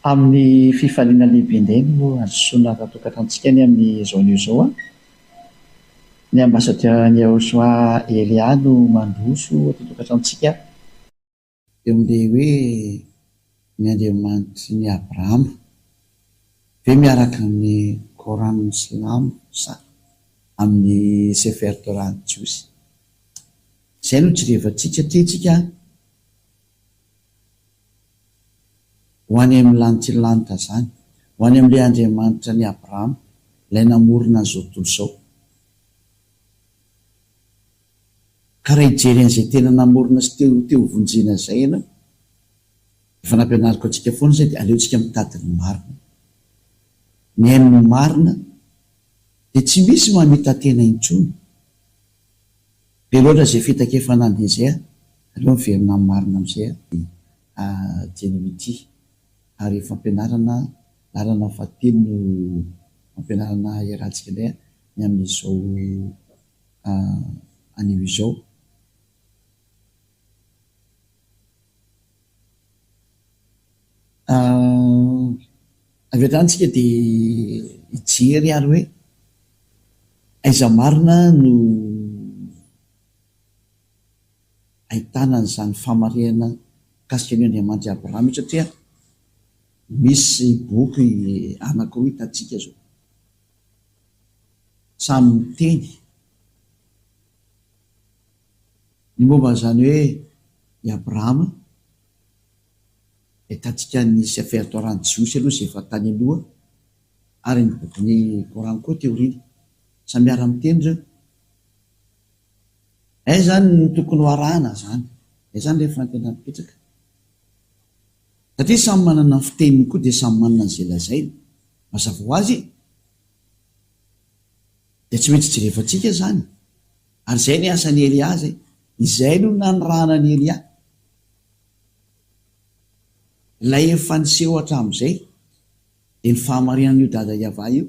Amin'ny fifaliana lehibe indray no azosoana ratokatrantsika ny amin'ny zaonio zao ny ambasadera ny Aozoa Elia no mandroso atotokatrantsika eo amin'ilay hoe ny Andriamanitry ny Abrahama ve miaraka amin'ny Korana Silamo sa amin'ny Sefer Torah Jiosy. Izay no jerevantsika tretsika ho any amin'ny lanitra lanitra zany, ho any amin'ilay Andriamanitra ny Abrahama ilay namorona an'izao tontolo izao. Ka raha hijery an'izay tena namorona sy teo vonjena izay ianao, efa nampianariko antsika foana izay dia aleontsika mitady ny marina. Ny hain'ny marina dia tsy misy mamita tena intsony. Be loatra izay fitakefana izay aleo miverina amin'ny marina amin'izay jenolojia ary fampianarana lalana fahatelo no fampianarana iarahantsika indray ny amin'izao anio izao. Avy hatranintsika dia hijery ary hoe aiza marina no ahitana an'izany famarihana mikasika ny Andriamanitra Abrahama, satria misy boky anankiroa hitantsika zao samy miteny ny momba zany hoe i Abrahama. Hitantsika ny Sefer Torah Jiosy aloha izay efa tany aloha, ary ny bokin'ny Korana koa teoriana samy miara miteny zao. Ay zany ny tokony ho arahana zany, ay zany rehefa tena mipetraka, satria samy manana ny fiteniny koa dia samy manana izay lazaina. Mazava ho azy dia tsy maintsy jerevantsika zany, ary izay ny asan'ny Elia zay, izay no nanorahana ny Elia. Ilay efa niseho hatramin'izay dia ny fahamarinan'io dada Iava io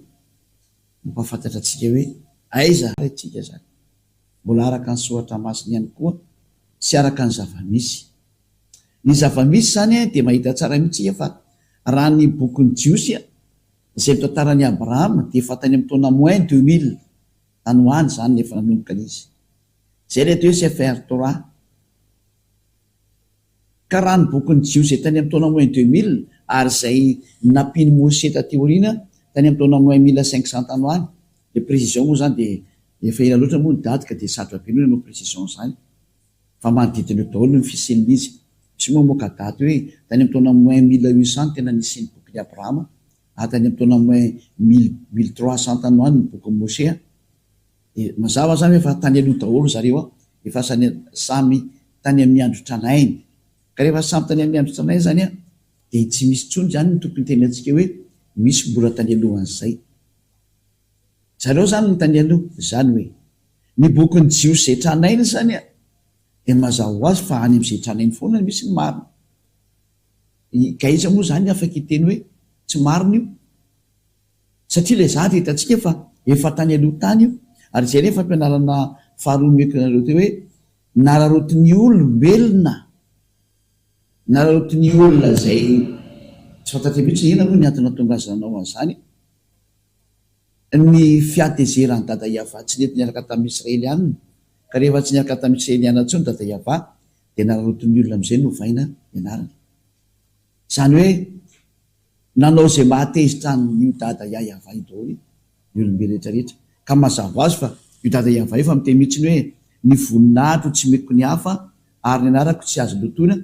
mampafantatra antsika hoe aiza antsika zany, mbola araka ny soratra masina ihany koa sy araka ny zavamisy. Ny zavamisy zany dia mahita tsara mihitsy fa raha ny bokin'ny Jiosy izay mitantaran'ny Abrahama dia efa tany amin'ny taona moins 2000 tany hoany zany efa nanomboka izy. Izay ilay hoe Sefer Torah. Ka raha ny bokin'ny Jiosy tany amin'ny taona moins 2000 ary izay nampiany Mosé taty aoriana tany amin'ny taona moins 1500 tany hoany, dia précision moa zany dia efa ela loatra moa ny dady ka dia sarotra be no précision zany, fa manodidina eo daholo ny fisian'izy. Misy moa moka dady hoe tany amin'ny taona moins 1800 tena nisy ny bokin'ny Abrahama, tany amin'ny taona moins 1300 tany hoany ny bokin'ny Mosé. Dia mazava zany efa tany aloha daholo zareo efa samy tany amin'ny andro tranainy. Ka rehefa samy tany amin'ny andro tranainy zany dia tsy misy tsony zany ny tokony teny antsika hoe misy mbola tany alohan'izay. Zareo zany ny tany aloha, zany hoe ny bokin'ny Jiosy izay tranainy zany dia mazava ho azy fa any amin'izay tranainy foana misy ny marina. Ka iza moa zany afaka hiteny hoe tsy marina io, satria ilay zahatra hitantsika fa efa tany aloha tany io. Ary izay rehefa ampianarana faharoa mekonareo teo hoe nararotin'ny olombelona, nararotin'ny olona izay tsy fantatry mihitsy ina moa ny antony nahatonga azy nanao an'izany, ny fiatezeran'ny dada Iava tsy nety niaraka tamin'ny Israelianina. Ka rehefa tsy niaraka tamin'ny Israelianina intsony dada Iava dia nararotin'ny olona amin'izay no vaina ianarana. Izany hoe nanao izay mahatezitra ny dada Iava io daholo ny olombelona rehetrarehetra. Ka mazava azy fa io dada Iava io fa miteny mihitsy hoe ny voninahitro tsy meko ny hafa ary ny anarako tsy azo lotoina,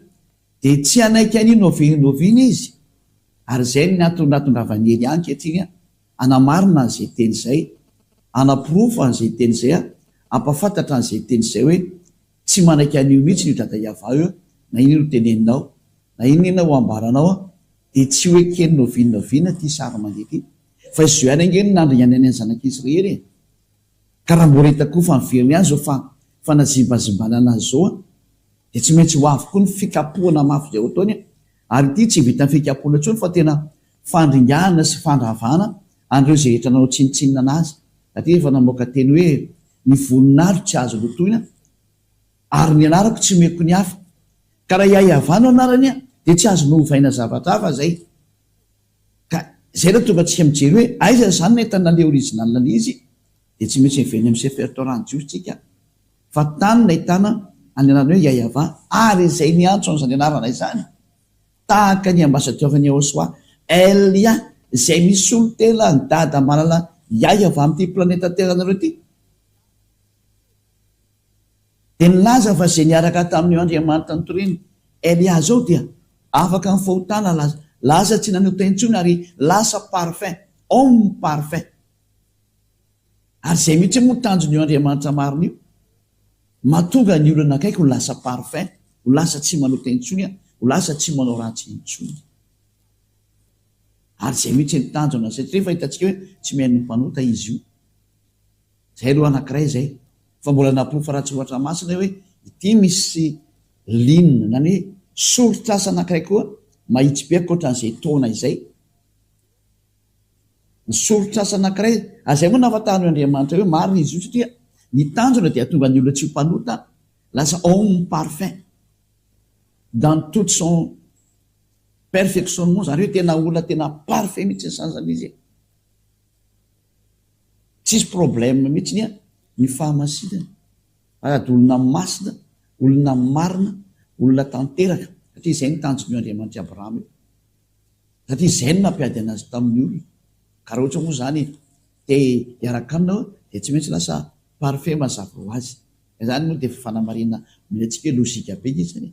dia tsy anaiky an'io noviana izy. Ary izay ny natondravany Elia ankehitriny anamarina an'izay teny izay, anapirofo an'izay teny izay, ampafantatra an'izay teny izay hoe tsy manaiky an'io mihitsy ny dada Iava io, na ino no teneninao, na ino ho ambaranao, dia tsy hoe kely noviana ty sary mandeha ty, fa izy ihany angeny nandro ihany any zanak'Israely. Ka raha mbola hita koa fa miveriny ihany zao fa nazimbazimbana azy zao dia tsy maintsy ho avy koa ny fikapohana mafy izay ataony. Ary ity tsy vita ny fikapohana intsony fa tena fandringana sy fandravana an'ireo izay rehetra nanao tsinitsinina anazy. Satria efa namoaka teny hoe ny voninahitro tsy azo lotoina ary ny anarako tsy meko ny hafa. Ka raha iay avano anarany dia tsy azo novaina zavatra hafa zay. zay raha tonga tsika mijery hoe aiza zany nentana le originalnala izy dia tsy maintsy miveny amin'ny sefertorany jiostsika fa tany nahitana any anarany hoe yayava ary izay niantso an'izany anarana izany tahaka ny ambasatiovany ahosoa elia izay misy olo tela ny dada malala yayava amin'ity planeta teranareo ity dia nilaza fa zay niaraka tamin'io andriamanitra ny toriny elia zao dia afaka ny fahotana laza tsy naneo tentsony ary lasa parfum homme parfum ary zay mihitsy moa tanjon'io andriamanitra marina io mahatonga ny olona akaiky ho lasa parfum ho lasa tsy manao tentsony ho lasa tsy manao ratsy intsony ary zay mihitsy ny tanjona satria fa hitantsika hoe tsy mihaino mpanota izy io zay aloha anankiray zay fa mbola napofa ratsy ohatra masina hoe ity misy linina nany hoe sorotrasa anankiray koa mahitsy be akoatran'izay taona izay ny sorotrasa anankiray azay moa nafatahany andriamanitra hoe marina izy io satria ny tanjona dia tonga ny olona tsy ho mpanota lasa homme parfum dans toute son perfectionnement zany hoe tena olona tena parfait mihitsy ny sanzan'izy tsisy problème mihitsy ny fahamasinana ady olona masina olona marina olona tanteraka satria izay ny tanjon'io andriamanitra abrahama io satria izay no nampiady anazy tamin'ny olona ka raha ohatra moa zany te hiaraka aminao dia tsy maintsy lasa parfait mazava ho azy zany moa dia fanamarina milantsika hoe lozika be izy zany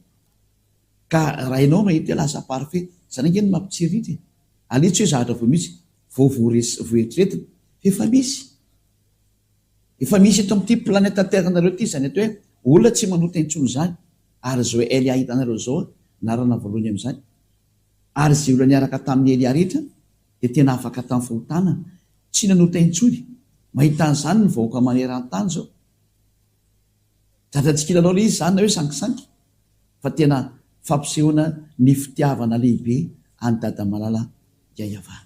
ka raha ianao mahita hoe lasa parfait zany angeny mampitsiriritra alitsy hoe zahatra vo misy voeritretina efa misy eto amin'ity planeta terranareo ity zany atao hoe olona tsy manota intsony zany ary zao elia hitanareo zao narana voalohany amin'izany ary zay olona niaraka tamin'ny elia rehetra dia tena afaka tamin'ny fahotana tsy nanota intsony mahitan'izany ny vahoaka maneran-tany zao zatratsika ilalao le izy zany na hoe sangisangy fa tena fampisehoana ny fitiavana lehibe any dada malala yayava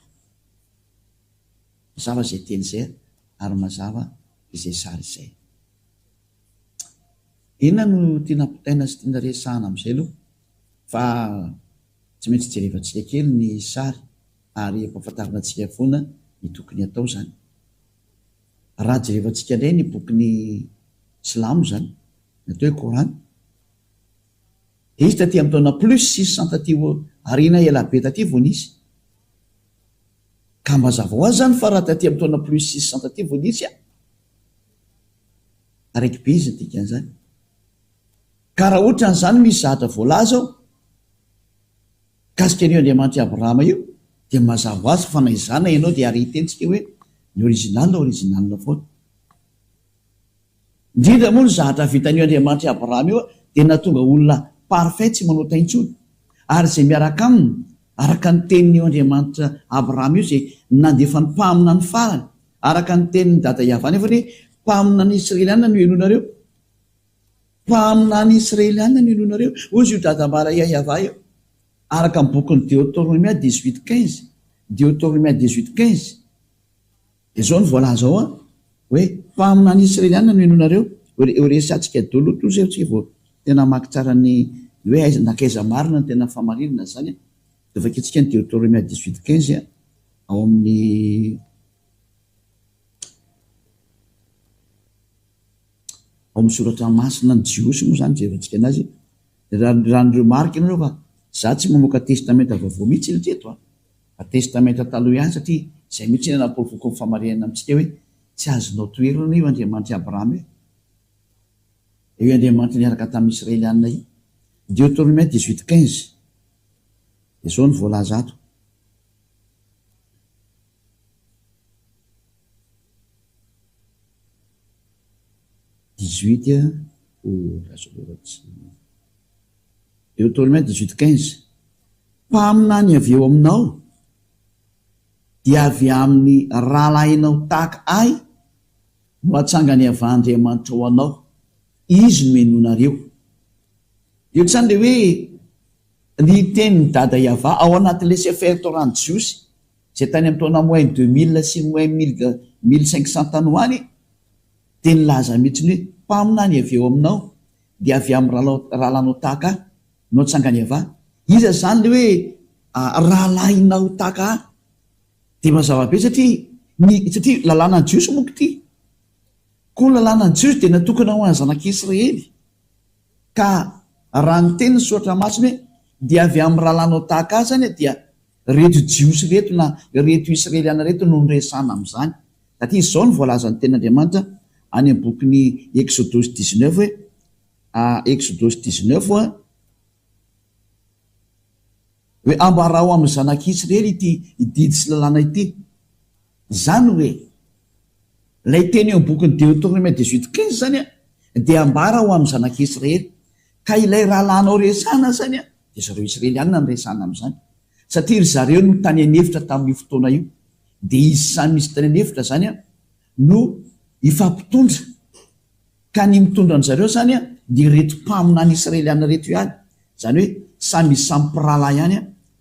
mazava zay teny izay ary mazava izay sary izay inona no tiana pitaina sy tiana resahana amin'izay aloha fa tsy maintsy jerevantsika kely ny sary ary empahafantarina antsika foana ny tokony atao zany raha jerevantsika indray ny bokyny silamo zany natao hoe korana izy taty amin'ny taona plus 600 taty arina elabe taty voanisy ka mazava ho azy zany fa raha taty amin'ny taona plus 600 taty voanisy araiky be izy nydikan'izany ka raha ohatra n'izany misy zahatra voalaza ao kasika an'io andriamanitra abrahama io dia mazava ho azy fa na izana ianao dia ary hitentsika hoe ny original foana indrindra moa ny zahatra vitan'io andriamanitra abrahama io dia natonga olona parfait tsy manota intsony ary zay miaraka aminy araka ny tenin'io andriamanitra abrahama io zay nandefa ny mpamina ny farany araka ny tenin'ny dada yava nefa hoe mpamina ny israeliana no enonareo mpamina ny israeliana no enonareo ozy io dada mbara yayava io araka ny bokyny Deutéronomie 18:15 Deutéronomie 18:15 dia zao ny voalaza ao hoe mpamina ny israeliana no enonareo resatsika dolo to zay tsika vao tena maky tsara ny hoe aiza nakaiza marina ny tena famarinana zany dia vakitsika ny Deutéronomie 18:15 ao amin'ny soratra masina ny jiosy moa zany jerevantsika anazy raha nireo marika ianareo fa za tsy mamoaka testamenta vaovao mihitsy iltreto fa testamenta taloha ihany satria zay mihitsy nanapolofoko ny famarinana amintsika hoe tsy azonao toerana io andriamanitra abrahama io andriamanitra niaraka tamin'ny israeliana io Deutéronomie 18:15 dia zao ny voalaza ato 18 Deutéronomie 18:15 mpamina ny avy eo aminao dia avy amin'ny rahalahinao tahaka ahy no atsangany avandriamanitra ho anao izy no menonareo io tsany le hoe ny tenyny dada yava ao anatin'le sefertorany jiosy zay tany amin'ny taona moins 2000 sy moins 1500 tany hoany dia nilaza mihitsy ny hoe mpamina ny avy eo aminao dia avy amin'ny rahalahinao tahaka ahy no atsangany ava iza zany le hoe rahalahinao tahaka ahy dia mazava be satria lalàna ny jiosy moa ity. Koa lalàna ny jiosy dia natokana ho any zanak'Israely. Ka raha ny teny soatra masina hoe dia avy amin'ny rahalanao tahaka azy zany dia reto jiosy reto na reto israeliana reto no nyresana amin'izany. Satria izao ny voalazan'ny ten'Andriamanitra any amin'ny bokin'ny Exodus 19 hoe Exodus 19 hoe ambarao amin'ny zanak'Israely ity ididy sy lalàna ity. Zany hoe lay teny eo amin'ny bokin'ny Deutéronome 18:15 zany dia ambara ho amin'ny zanak'Israely. Ka ilay rahalanao resana zany dia zareo Israelianina ny resana amin'izany. Satria zareo no tany anefitra tamin'io fotoana io. Dia izy samy misy tany anefitra zany no ifampitondra. Ka ny mitondra an' zareo zany dia reto mpaminany Israelianina reto ihany. Zany hoe samy mpirahalahy ihany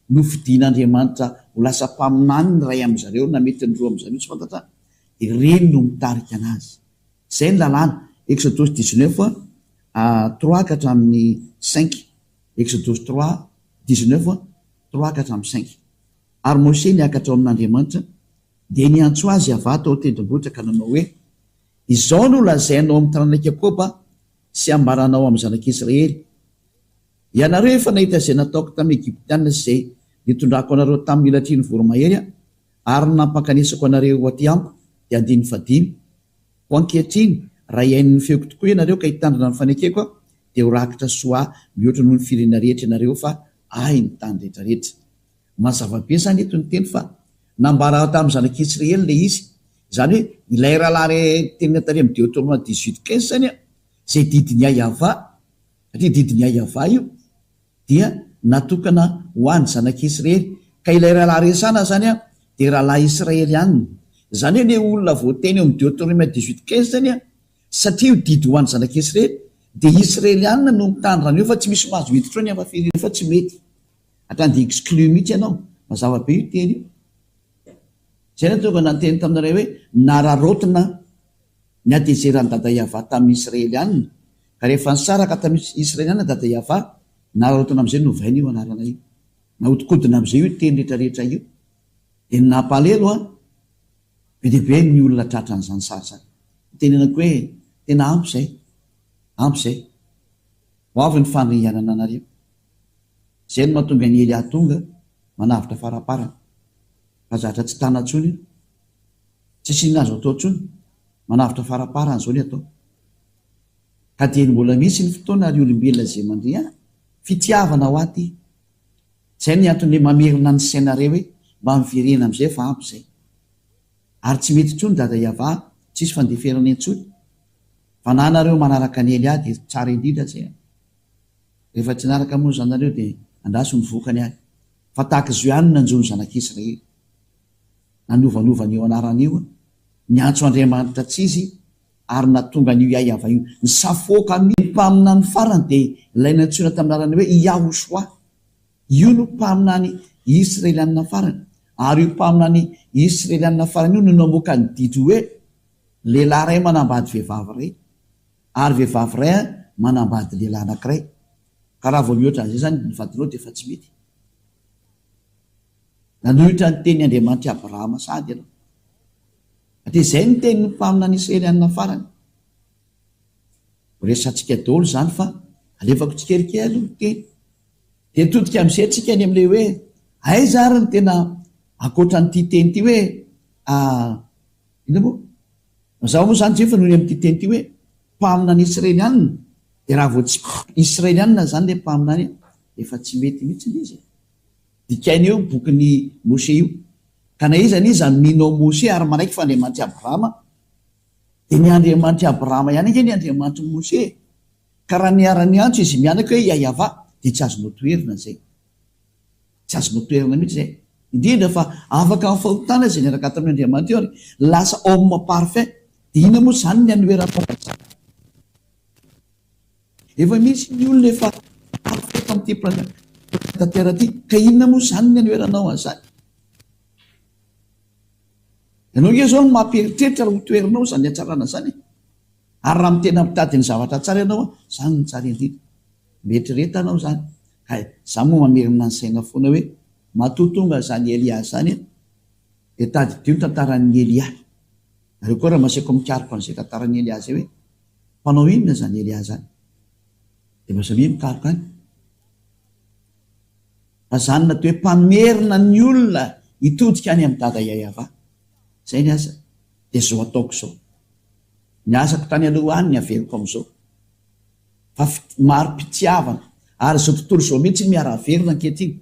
no fidian'Andriamanitra ho lasa mpaminany ny ray amin'ny zareo na mety ny roa amin'ny zareo tsy fantatra. Dia reny no mitarika anazy. Izay ny lalàna. Exodus 19 3 ka hatramin'ny 5. Exodus 19 3 ka hatramin'ny 5. Ary Mosè niakatra ao amin'Andriamanitra dia niantso azy avy ato ao tendrombohitra ka nanao hoe izao no lazainao amin'ny tanàna Jakôba sy ambaranao amin'ny zanak'Israely. Ianareo efa nahita izay nataoko tamin'ny Egyptianina sy izay nitondrako anareo tamin'ny ilatrian'ny voromahery ary nampakanesako anareo aty amiko dia 15. Ho ankehitriny raha iain'ny feoko tokoa ianareo ka hitandrina ny fanekeko dia ho rakitra soa mihoatra noho ny firenena rehetra ianareo fa ahy ny tany rehetrarehetra. Mazava be zany eto ny teny fa nambara tamin'ny zanak'Israely ilay izy. Zany hoe ilay rahalahy teny tary amin'ny Deutéronome 18:15 zany izay didiny Ayava. Satria didiny Ayava io dia natokana ho an'ny zanak'Israely. Ka ilay rahalahy resana zany dia rahalahy Israelianina. Zany hoe ilay olona voateny eo amin'ny Deutéronome 18:15 zany satria io didy ho an'ny zanak'Israely dia Israelianina no mitandrina io fa tsy misy mahazo hiditra ny amin'ny firenena fa tsy mety. Hatrany dia exclu mihitsy ianao. Mazava be io teny io. Izay natokana nanteny taminareo hoe nararotina ny atezeran'ny dada Iava tamin'ny Israelianina. Ka rehefa nisaraka tamin'ny Israelianina dada Iava nararotina amin'izay novaina io anarana io. Nahodikodina amin'izay io teny rehetrarehetra io. Dia nampalelo be dia be ny olona tratra n'izany sarisary. Tenenako hoe tena ampy izay. Ampy izay. Ho avy ny fandringanana anareo. Izay no mahatonga ny Elia tonga manavitra faraparana. Fa zatra tsy tana intsony io. Tsy sinazo atao intsony. Manavitra faraparana izao ny atao. Ka dia mbola misy ny fotoana ary olombelona izay mandria fitiavana ho aty. Izay ny antony mamerina ny sainareo hoe mba miverena amin'izay fa ampy izay. Ary tsy mety intsony dada Iava tsisy fandeferana intsony. Fa na nareo manaraka ny Elia dia tsara indrindra izay. Rehefa tsy naraka moa zanareo dia andraso ny vokany ahy. Fa tahaka izao ihany nanjo ny zanak'Israely. Nanovanovany eo anaran'io. Niantso Andriamanitra tsy izy ary natonga an'io Iava io. Ny safoaka amin'ny mpaminany farany dia ilay nantsoina tamin'ny anarany hoe Yahoshua. Io no mpaminany Israelianina farany. Ary io mpaminany Israelianina farany io no namoaka ny didy hoe lehilahy iray manambady vehivavy iray. Ary vehivavy iray manambady lehilahy anankiray. Ka raha vao mihoatra an'izay zany ny vadinao dia efa tsy mety. Nanohitra ny teny Andriamanitra Abrahama sady ianao. Satria izay ny teny mpaminany Israelianina farany. Resantsika daholo zany fa alefako tsikelikely ny teny. Dia todika amin'izay antsika any amin'ilay hoe aiza ary ny tena ankoatra n'ity teny ity hoe ina moa? Mazava moa zany jefa noho ny amin'ity teny ity hoe mpaminany Israelianina. Dia raha vao tsy Israelianina zany ilay mpaminany efa tsy mety mihitsy izy. Dikainy eo bokin'ny Mosè io. Ka na iza n'iza minao Mosè ary manaiky fa Andriamanitra Abrahama. Dia ny Andriamanitra Abrahama ihany ike ny Andriamanitra Mosè. Ka raha niara-ny antso izy mianaka hoe Iava dia tsy azonao toerina izay. Tsy azonao toerina mihitsy izay. Indrindra fa afaka amin'ny fahotana izay niaraka tamin'ny Andriamanitra eo ary lasa homme parfait. Dia ina moa zany ny anoeram-pahatsara. Efa misy ny olona efa parfait tamin'ity tanteraka ity. Ka inona moa zany ny anoeranao an'izany? Ianao nge izao no mamperitreritra raha ho toerinao izany hatsarana izany. Ary raha mitena mitady ny zavatra tsara ianao izany ny tsara indrindra. Mieritrereta zany. Za moa mamerina ny saina foana hoe matotonga zany Elia zany Tady dio ny tantaran'ny Elia. Nareo koa raha maseko mikaroko an'izay tantaran'ny Elia zay hoe mpanao inona zany Elia zany? Dia masamia mikaroka any. Fa zany natao hoe mpamerina ny olona hitodika any amin'ny dada Yahova. Zay ny asa. Dia zao ataoko zao. Ny asako tany aloha any ny averiko amin'izao. Fa maro mpitiavana. Ary izao tontolo izao mihitsy miara-verina ankehitriny.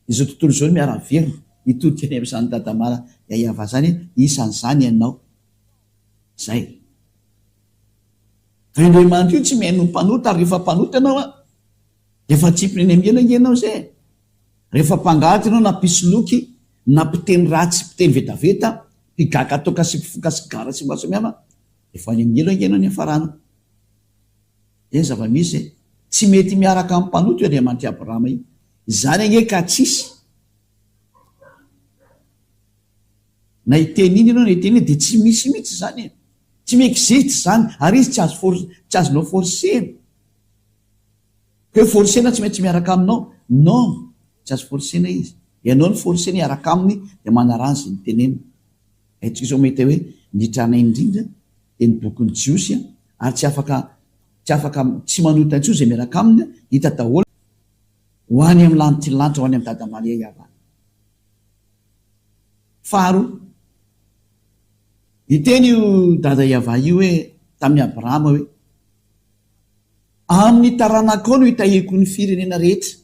Izao tontolo izao miara-verina hitodika any amin'izany dadamara Yahova zany, isan'izany ianao. Zay. Fa Andriamanitra io tsy mihaino mpanota, ary rehefa mpanota ianao efa tsipiny eny amin'ny ianao zay. Rehefa mpangalatra ianao na mpisoloky, na mpiteny ratsy, mpiteny vetaveta, mpigaka toka sy mpifoka sy gara sy masamiama, efa any amin'ny ianao ny hafarana. Eny zava-misy tsy mety miaraka amin'ny mpanota io Andriamanitra Abrahama io. Zany anie ka tsisy. Na hiteny iny ianao na hiteny iny dia tsy misy mihitsy zany. Tsy miexiste zany, ary izy tsy azonao forsena. Ka hoe forsena tsy maintsy miaraka aminao. Non, tsy azo forsena izy. Ianao ny forsena miaraka aminy dia manarany izay nitenenina. Aitsika izao mahita hoe nitrana indrindra dia ny bokin'ny Jiosy, ary tsy afaka tsy manota intsony izay miaraka aminy, hita daholo ho any amin'ny lanitra ho any amin'ny dadamara Yahova. Faharoa, hiteny io dada Yahova io hoe tamin'ny Abrahama hoe amin'ny taranaka ao no hitahiko ny firenena rehetra.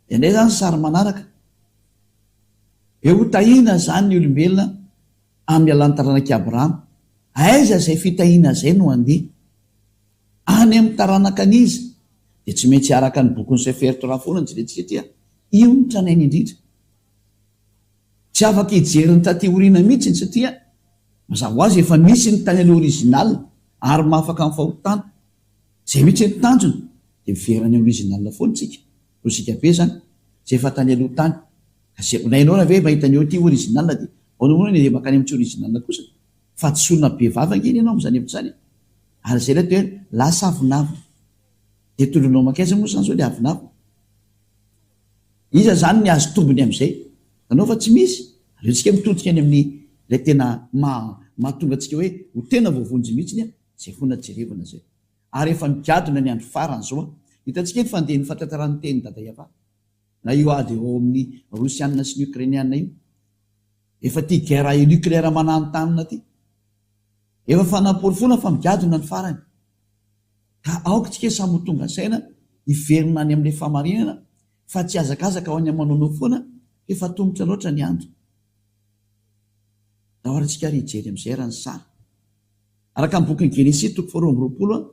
Indray zany sary manaraka. Eo tahina zany ny olombelona amin'ny alalan'ny taranak'i Abrahama. Aiza izay fitahiana izay no handeha any amin'ny taranaka an'izy, dia tsy maintsy araka ny bokon'ny Sefer Torah foana ny jerentsika. Io ny tranainy indrindra. Tsy afaka hijeriny taty oriana mihitsy satria mazava ho azy efa misy ny tany aloha original ary mahafaka amin'ny fahotana. Zay mihitsy ny tanjony dia miverany original foana tsika. Rosika be zany zay efa tany aloha tany. Na ianao na ve mahita ny eo ty original dia aonamoana dia makany amin'ny tsy original kosa. Fa tsy solona be vavangeny ianao amin'izany evitra izany. Ary zay ilay hoe lasa avinavo. Dia tolonao makaiza moa zany zao ilay avinavo. Iza zany ny azo tombony amin'izay? Anao fa tsy misy. Aleontsika mitodika any amin'ny ilay tena mahatonga antsika hoe ho tena voavonjy mihitsy zay fona jerevana zay. Ary efa migadona ny andro farany zao. Hitantsika eto fandeha ny fahatantarany teny dada Yahova. Na io ady eo amin'ny Rosianina sy ny Ukrainianina io. Efa ty guerre nucléaire mananontanina ty. Efa fanapory foana fa migadona ny farany. Ka aokontsika samy tonga saina hiverina any amin'ilay famarinana, fa tsy azakazaka ho any amanonao foana, efa tombotra loatra ny andro. Dahorantsika ry hijery amin'izay raha ny sary. Araka amin'ny bokin'ny Genesis 4:20,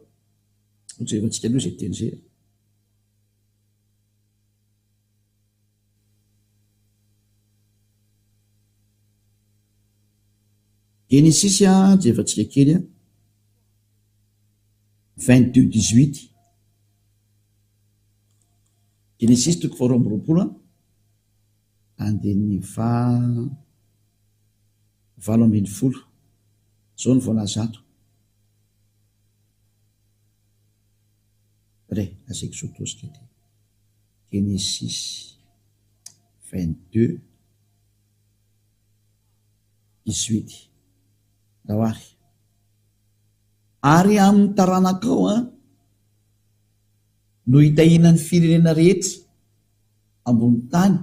hojerentsika aloha izay teny izay. Genesis jerentsika kely 22:18. Genesis 4:20 andeny 7:20. Zao ny voalaza ato. Re, asaiko zao tosika ty. Genesis 22:18. Dawary. Ary amin'ny taranakao no hitahina ny firenena rehetra ambony tany,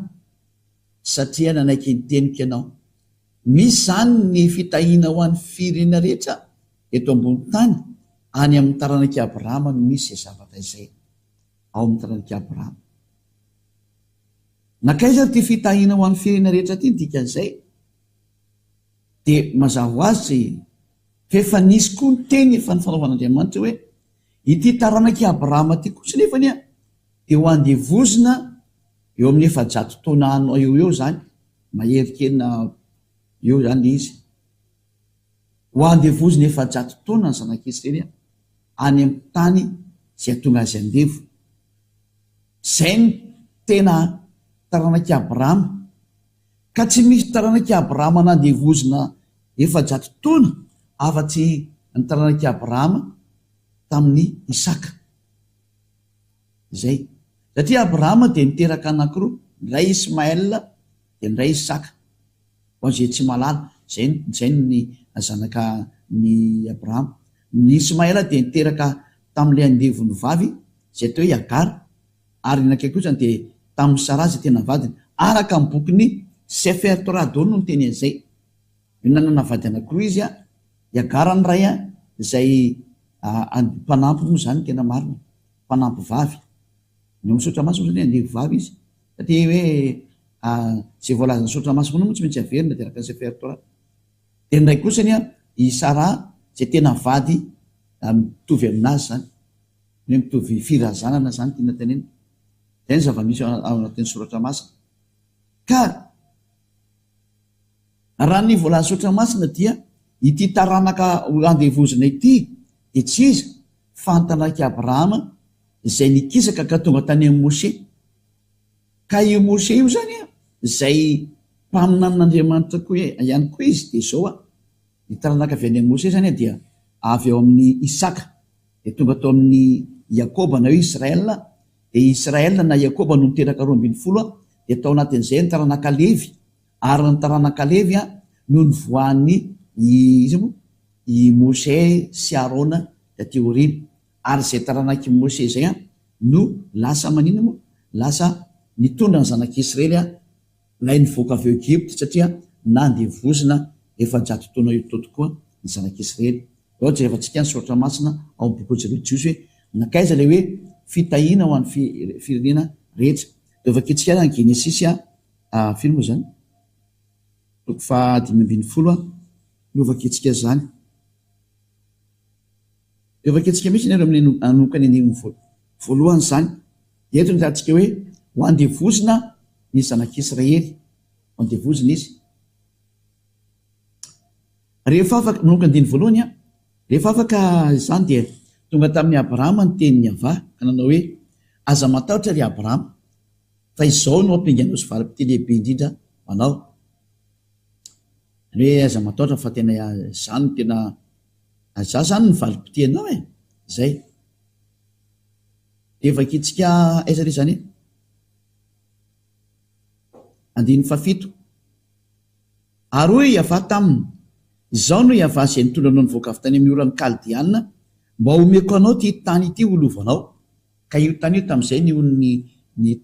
satria nanaiky ny teniko ianao. Misy zany ny fitahina ho an'ny firenena rehetra eto ambony tany, any amin'ny taranak'i Abrahama no misy zavatra izay ao amin'ny taranak'i Abrahama. Nakaiza ty fitahina ho an'ny firenena rehetra ty dika izay? Dia mazava ho azy efa nisy koa ny teny efa ny fanaovan'Andriamanitra hoe ity taranak'i Abrahama ty kosa nefa dia ho andevozina eo amin'ny 700 taona eo zany, maherikely eo zany izy. Ho andevozina 700 taona ny zanak'Israely any amin'ny tany izay tonga azy andevo. Zay ny tena taranak'i Abrahama. Ka tsy misy taranak'i Abrahama nandevozina 700 taona afa-tsy ny taranak'i Abrahama tamin'ny Isaka. Zay. Satria Abrahama dia niteraka anankiroa, ny ray Ismaël dia ny ray Isaka. ho an'izay tsy malala. Zay ny zanaka ny Abrahama. Ny Ismaela dia niteraka tamin'ilay andevony vavy zay atao hoe Agara, ary nakay kosany dia tamin'ny Sara zay tena vadiny. Araka amin'ny bokyny Sefer Torah daholo no teny an'izay. Io nanana vady anankiroa izy a, i Agara ny ray a, izay mpanampy moa zany tena marina, mpanampy vavy. Ny misaotra maso moa zany andevo vavy izy, satria hoe zay voalaza ny saotra maso moa tsy maintsy averina dia araka ny Sefer Torah. Dia nray kosany a i Sara zay tena vady mitovy aminazy zany, ny mitovy firazanana zany tiana tenena. Zay ny zava-misy ao anatin'ny soratra masina. Ka raha ny voalaza soratra masina dia ity taranaka andevozina ity dia tsy iza fa ny taranaka Abrahama izay nikisaka ka tonga tany amin'ny Mose. Ka io Mose io zany a izay mpaminan'Andriamanitra koa ihany koa izy dia zao a, ny taranaka avy any amin'ny Mose zany a dia avy eo amin'ny Isaka dia tonga tao amin'ny Yakoba na hoe Israela. Dia Israela na Yakoba no niteraka 12 dia tao anatin'izay ny taranaka Levy, ary ny taranaka Levy a no nivoan'ny i Mose sy Arona taty aoriana. Ary izay taranaky Mose izay a no lasa manina moa, lasa nitondra ny zanak'Israely a ilay nivoaka avy eo Egypte, satria nandevozina 700 taona io tao tokoa ny zanak'Israely. Ohatra rehefantsika ny soratra masina ao amin'ny boky zareo Jiosy hoe nakaiza ilay hoe fitahiana ho an'ny firenena rehetra. Dia vakitsika ny Genesisy firy moa zany? Toko 5:12 no vakitsika zany. Dia vakitsika mihitsy nareo amin'ny anokany an'iny voalohany zany. Eto ny tatsika hoe ho andevozina ny zanak'Israely, ho andevozina izy. Rehefa afaka manokany diny voalohany a, rehefa afaka izany dia tonga tamin'ny Abrahama ny tenin'ny avà ka nanao hoe aza matahotra ry Abrahama, fa izao no ampianganao sy valim-pite lehibe indrindra manao. Hoe aza matahotra fa tena zany tena za zany ny valim-pitenao zay. Dia vakitsika aiza re zany 7. Ary hoe Iavà taminy, izao no Iavà izay nitondra anao nivoaka avy tany amin'ny oran'ny Kaldiana mba homeko anao ty tany ity holovanao. Ka io tany io tamin'izay ny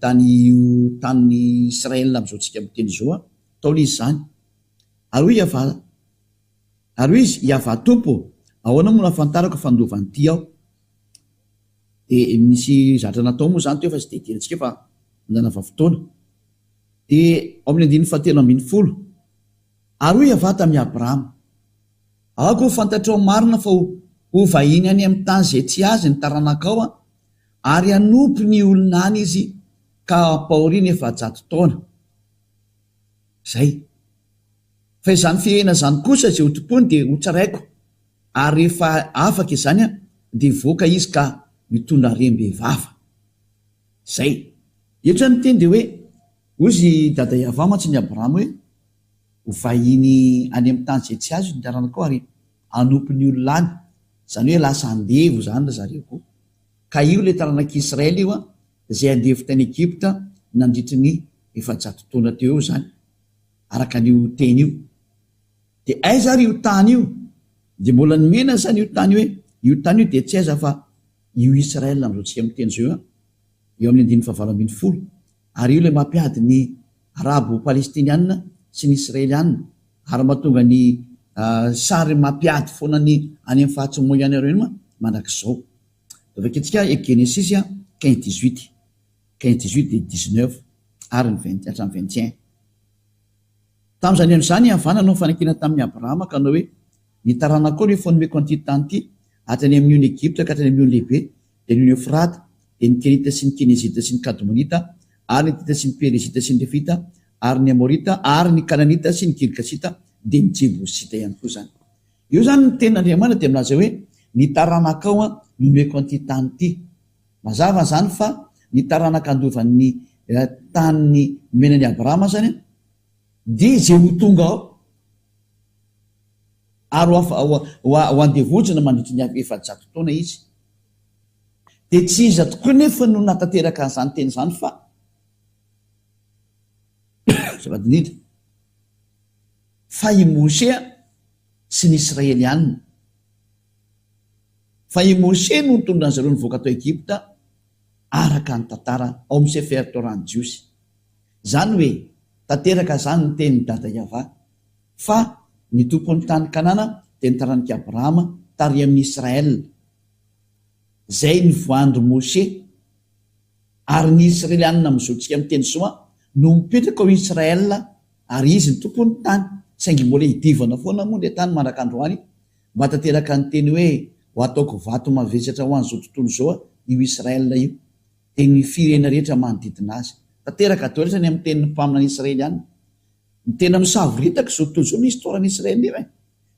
tany Israela amin'izao tsika miteny zao taona izy zany. Ary hoe izy Iavà tompo, ahoana moa nahafantarako fandovany ity aho. Dia misy zatra natao moa zany teo fa tsy dia tiantsika fa mandana vafotoana. Dia ao amin'ny 7:10, ary hoe Iavà tamin'ny Abrahama, aoko ho fantatrao marina fa ho vahiny any amin'ny tany izay tsy azy ny taranakao ary hanompo ny olona any izy ka ampahoriana 700 taona. Zay. Fa izany fihena zany kosa izay hotompony dia ho tsaraiko, ary rehefa afaka izany dia voaka izy ka mitondra rem-behivava. Zay. Eto ny teny dia hoe ozy dada Iavà mantsy ny Abrahama hoe ho vahiny any amin'ny tany izay tsy azy ny taranakao ary hanompo ny olona any. Zany hoe lasa andevo zany zareo koa. Ka io ilay taranak'Israely io izay andevo tany Egypta nandritry ny 700 taona teo eo zany, araka n'io teny io. Dia aiza ary io tany io? Dia mbola nomena zany io tany hoe io tany io dia tsy aiza fa io Israela amin'izao tsika miteny zao eo amin'ny 9:20. Ary io ilay mampiady ny arabo palestiniana sy ny israeliana, ary mahatonga ny sary mampiady foana ny any amin'ny fahatsomo ihany ireo mandrak'izao. Dia vakitsika Genesisy 15:18, 15:18 dia 19 ary ny 20 hatramin'ny 21. Tamin'izany amin'izany Iavà nanao fanakina tamin'ny Abrahama ka hanao hoe ny taranakao rehefa nomeko an'ity tany ity hatrany amin'ny ony Egypta ka hatrany amin'ny ony lehibe, dia ny Eufrata, dia ny Kenita sy ny Kenezita sy ny Kadmonita, ary ny Tita sy ny Perezita sy ny Lefita, ary ny Amorita, ary ny Kananita sy ny Girgasita, dia ny Jebusita ihany koa zany. Io zany ny tenin'Andriamanitra dia milaza hoe ny taranakao nomeko an'ity tany ity. Mazava zany fa ny taranaka andovan'ny tany menan'ny Abrahama zany dia izay ho tonga ao ary ho andevojina mandritry ny 700 taona izy. Dia tsy iza tokoa nefa no natateraka an'izany teny izany fa zavadinindra fa i Mosea sy ny Israelianina. Fa i Mosea no nitondra zareo nivoaka tao Egypta araka ny tantara ao amin'ny Sefer Torah ny Jiosy. Zany hoe tanteraka zany ny tenin'ny dada Iava fa ny tompon'ny tany Kanana dia nitaranika Abrahama tary amin'ny Israel. Zay ny voandry Mosea ary ny Israelianina mizoatsika amin'ny teny soa no mipetraka ao Israel ary izy ny tompon'ny tany, saingy mbola hidivana foana moa ilay tany manaraka androany mba tanteraka ny teny hoe ho ataoko vato mavesatra ho an'izao tontolo izao io Israel io, dia ny firena rehetra manodidina azy. Tanteraka atao rehetra ny amin'ny tenin'ny mpaminana ny Israelianina. Ny tena misavoritaka izao tontolo izao ny historan'ny Israel io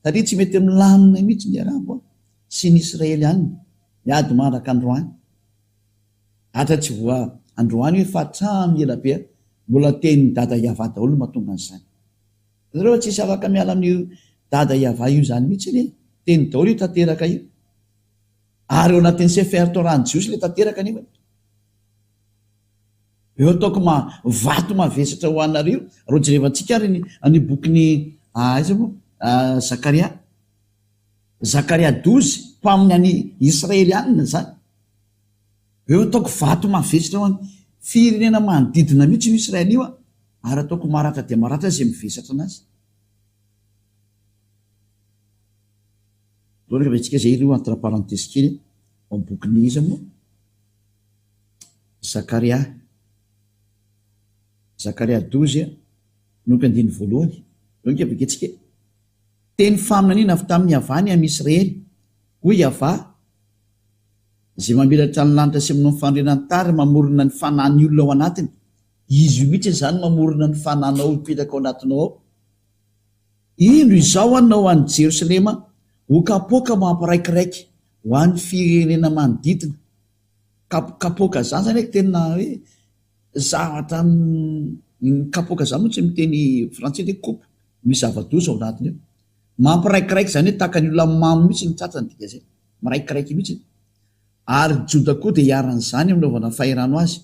satria tsy mety milamina mihitsy ny arabo sy ny Israelianina miady manaraka androany. Atra tsy voa androany hoe fa hatramy ela be mbola tenin'ny dada Iava daholo mahatonga an'izany. Zareo tsisy afaka miala amin'io dada Iava io zany mihitsy ny teny daholo io tanteraka io. Ary eo anatin'ny Sefer Torah ny Jiosy ilay tanteraka nefa. Eo ataoko vato mavesatra ho anareo ro jerevantsika ary ny bokin'ny Zakaria. Zakaria 12 mpaminy any Israelianina zany. Eo ataoko vato mavesatra ho an'ny firenena manodidina mihitsy io Israel io ary ataoko maratra dia maratra izay mivesatra anazy. Rehefa antsika zay io entre parenthèse kely ao bokin'ny iza moa Zakaria 12 no andiny voalohany. Ronka beketsika teny faminaniana avy tamin'ny Iavany amin'ny Israely hoy Iava izay mamelatra ny lanitra sy amin'ny fandrenany tary mamorona ny fanahiny olona ao anatiny. Izy io mihitsy zany mamorona ny fananao hipetraka ao anatinao ao. Ino izao anao any Jerosalema ho kapoaka mampiraikiraiky ho an'ny firenena manodidina. Kapoaka zany zany tena hoe zavatra kapoaka zany moa tsy miteny frantsay hoe coupe, misy zava-doza ao anatiny eo. Mampiraikiraiky zany hoe tahaka ny olona mamy mihitsy ny tratrany dika zay, miraikiraiky mihitsy. Ary Joda koa dia hiaran'izany aminaovana fahirano azy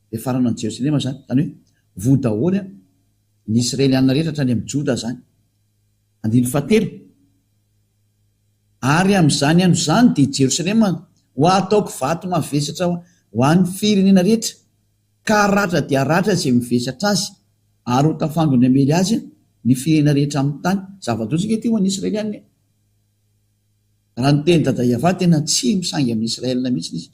dia farana ny Jerosalema zany, zany hoe voa daholo ny Israelianina rehetra hatrany amin'ny Joda zany. 17 ary amin'izany andro zany dia Jerosalema ho ataoko vato mavesatra ho an'ny firenena rehetra ka ratra dia ratra izay mivesatra azy ary ho tafango ny amely azy ny firenena rehetra amin'ny tany. Zava-doza ankehitriny ho an'ny Israelianina. Raha ny teny dada Iava tena tsy misangy amin'ny Israelina mihitsy izy,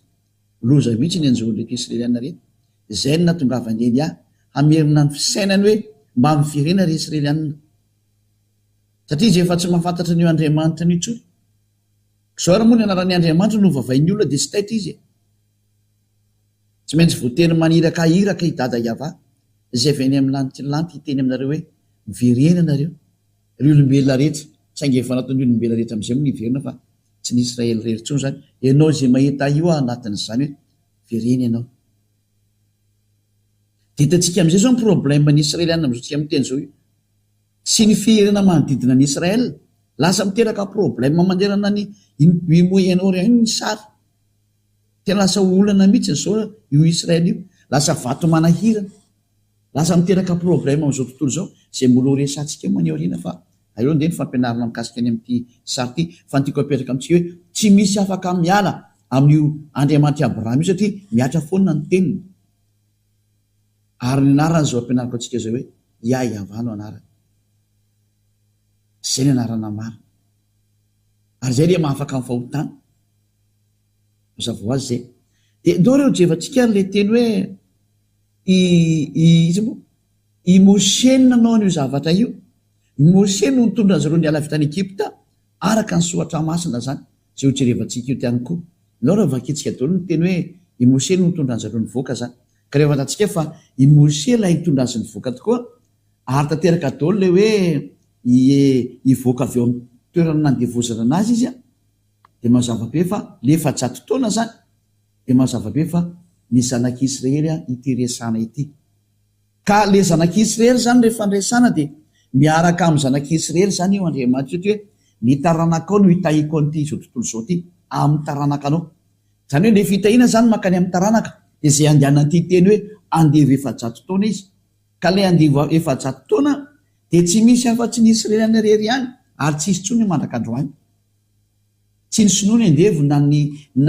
loza mihitsy ny anjohan'ireo Israelianina rehetra. Izay no nahatongavany Elia hamerina ny fisainany hoe mba amin'ny firenena ry Israelianina, satria izy efa tsy mahafantatra ny Andriamanitra ny intsony. Izao raha moa ny anaran'ny Andriamanitra no vavain'ny olona dia tsy taitra izy. Tsy maintsy voateny maniraka i dada Iava izay avy any amin'ny lanitra ny lanitra hiteny aminareo hoe miverena nareo ry olombelona rehetra, saingy efa nataon'ny olombelona rehetra amin'izay moa niverena fa tsy ny Israely rehetra intsony zany. Ianao izay mahita io anatin'izany hoe verena ianao. Dia hitantsika amin'izay zao ny problème ny Israelianina amin'izao tsika miteny zao io sy ny firenena manodidina ny Israel lasa miteraka problème manderana ny Moyen-Orient ny sary. Tena lasa olana mihitsy zao io Israel io, lasa vato manahirana, lasa miteraka problème amin'izao tontolo zao izay mbola resantsika moa ny aoriana fa aleo ndray ny fampianarana mikasika any amin'ity sary ity fa nytiako apetraka amintsika hoe tsy misy afaka miala amin'io Andriamanitra Abrahama io satria miatra foana ny teniny. Ary ny anarana zao ampianarako antsika zao hoe Iava no anarana. Zay ny anarana marina. Ary zay le mahafaka amin'ny fahotana. Mazava ho azy zay. Dia ndao reo jevantsika le teny hoe i Mosea nanao an'io zavatra io. I Mosea no nitondra zareo ny ala avy tany Egypta araka ny soratra masina zany. Zay ho jerevantsika io tiany koa. Ndao raha vakitsika daholo ny teny hoe i Mosea no nitondra zareo nivoaka zany. Ka rehefa fantatsika fa i Mosea ilay nitondra azy nivoaka tokoa ary tanteraka daholo le hoe hivoaka avy eo amin'ny toerana nandevozana anazy izy dia mazava be fa le efa-jato taona zany dia mazava be fa ny zanak'Israely ity resana ity. Ka le zanak'Israely zany rehefa nresana dia miaraka amin'ny zanak'Israely zany io Andriamanitra satria hoe ny taranakao no hitahiko an'ity izao tontolo izao ity amin'ny taranakanao. Zany hoe le fitahiana zany makany amin'ny taranaka dia izay andehanan'ity teny hoe andevo efa-jato taona izy. Ka le andevo efa-jato taona dia tsy misy afa-tsy ny Israeliana rery ihany ary tsisy tsony mandraka androany. Tsy ny sinoa ny andevo na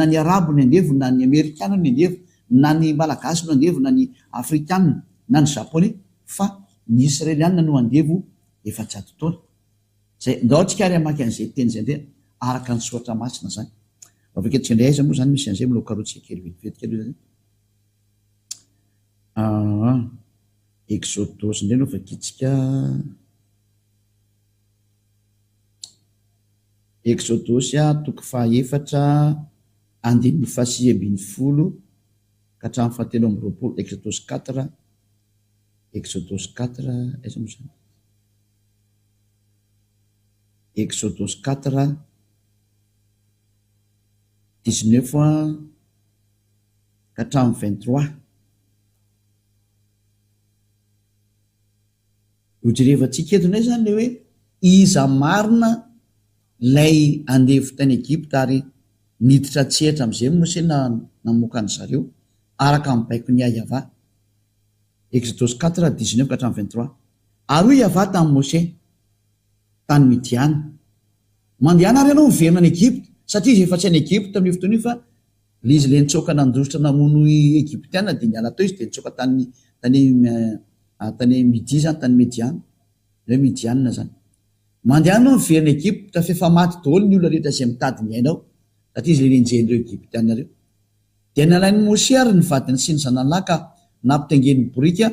ny arabo ny andevo na ny amerikana ny andevo na ny malagasy no andevo na ny afrikana na ny japonais fa ny Israeliana no andevo efa-jato taona. Zay ndao tsika ary amaky an'izay teny zay ndray araka ny soratra masina zany. Vaveketrika indray aiza moa zany misy an'izay mbola karotsika kely vetivety kely zany. Exodus indray no vakitsika. Exodus toko 4 andininy 9:10 ka hatramin'ny 7:20. Exodus 4 aiza moa zany? Exodus 4 19 ka hatramin'ny 23. Hojerevantsika eto indray zany le hoe iza marina lay andevo tany Egypta ary niditra tsehatra amin'izay Mose namoaka ny zareo araka amin'ny baiko ny Yahva. Exodus 4 19 ka hatramin'ny 23. Ary hoy Yahva tamin'ny Mose tany Midiana, mandehana ary ianao miverina any Egypta satria izy efa tsy any Egypta tamin'ny fotoana io fa le izy le nitsoaka nandositra namono Egyptiana dia niala tao izy dia nitsoaka tany Midi zany, tany Mediana, hoe Midiana zany. Mandehanao miverina Egypta fa efa maty daholo ny olona rehetra izay mitady ny ainao satria izy le nenjen'ireo Egyptiana reo. Dia nalain'ny Mose ary ny vadiny sy ny zanany ka nampitaingen'ny borika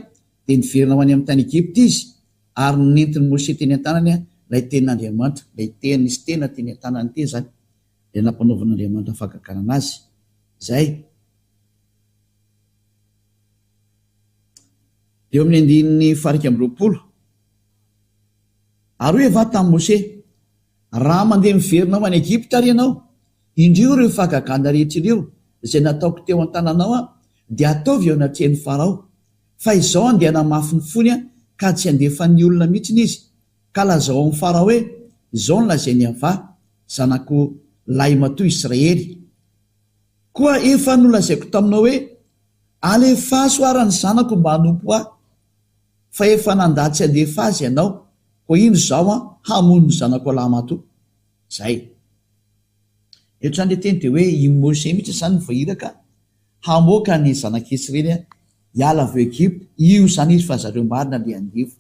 dia niverina ho any amin'ny tany Egypta izy ary nentin'ny Mose teny an-tanany ilay tenin'Andriamanitra, ilay teny nisy tena teny an-tanany teny zany, ilay nampanaovan'Andriamanitra fagaganana azy. Zay. Dia eo amin'ny andininy 20. Ary hoe Yahva tamin'ny Mose, raha mandeha miverina ho any Egypta ary ianao, indrio ireo fahagagana rehetra ireo izay nataoko teo an-tananao dia ataovy eo anatrehan'ny Farao. Fa izao andeha namafy ny fony ka tsy andefa ny olona mihitsy izy. Ka lazao amin'ny Farao hoe izao ny lazainy Yahva, zanako lahy matoa Israely. Koa efa nolazaiko taminao hoe alefaso ary ny zanako mba hanompo ahy, fa efa nandatsy andefa azy ianao, koa ino zao hamono ny zanako lahy matoa. Zay. Eto zany le teny dia hoe i Mose mihitsy zany voahiraka hamoaka ny zanak'Israely hiala avy Egypta. Io zany izy fa zareo marina le andivo.